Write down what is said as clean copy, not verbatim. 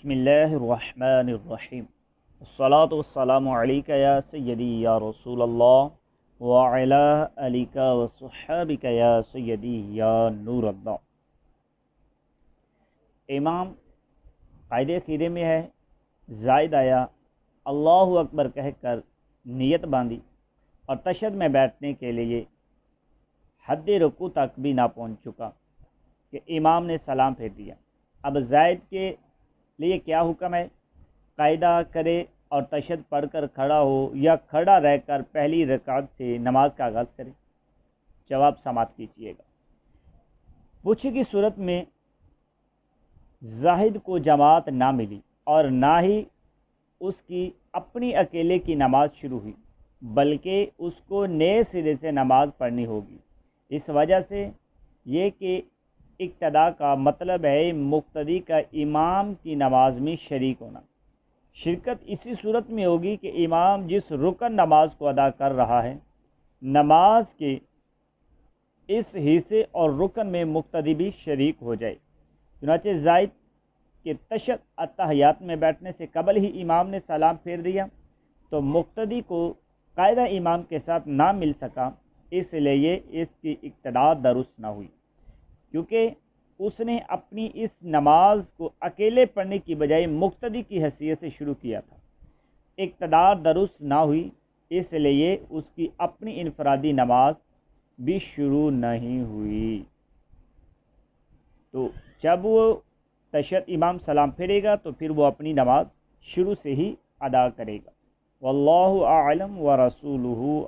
بسم اللہ الرحمن الرحیم الصلاۃ والسلام علیک یا سیدی یا رسول اللہ وعلی آلک وصحابک یا سیدی یا نور اللہ۔ امام قائد عقیدے میں ہے، زائد آیا، اللہ اکبر کہہ کر نیت باندھی اور تشہد میں بیٹھنے کے لیے حد رکوع تک بھی نہ پہنچ چکا کہ امام نے سلام پھیر دیا۔ اب زائد کے لیے کیا حکم ہے؟ قاعدہ کرے اور تشہد پڑھ کر کھڑا ہو یا کھڑا رہ کر پہلی رکعت سے نماز کا آغاز کرے؟ جواب سماعت کیجیے گا۔ پوچھے کی صورت میں زاہد کو جماعت نہ ملی اور نہ ہی اس کی اپنی اکیلے کی نماز شروع ہوئی، بلکہ اس کو نئے سرے سے نماز پڑھنی ہوگی۔ اس وجہ سے یہ کہ اقتداء کا مطلب ہے مقتدی کا امام کی نماز میں شریک ہونا۔ شرکت اسی صورت میں ہوگی کہ امام جس رکن نماز کو ادا کر رہا ہے، نماز کے اس حصے اور رکن میں مقتدی بھی شریک ہو جائے۔ چنانچہ زائد کے تشہد اتحیات میں بیٹھنے سے قبل ہی امام نے سلام پھیر دیا تو مقتدی کو قاعدہ امام کے ساتھ نہ مل سکا، اس لیے اس کی اقتداء درست نہ ہوئی، کیونکہ اس نے اپنی اس نماز کو اکیلے پڑھنے کی بجائے مقتدی کی حیثیت سے شروع کیا تھا۔ اقتداء درست نہ ہوئی، اس لیے اس کی اپنی انفرادی نماز بھی شروع نہیں ہوئی۔ تو جب وہ تشہد امام سلام پھیرے گا تو پھر وہ اپنی نماز شروع سے ہی ادا کرے گا۔ واللہ اعلم ورسولہ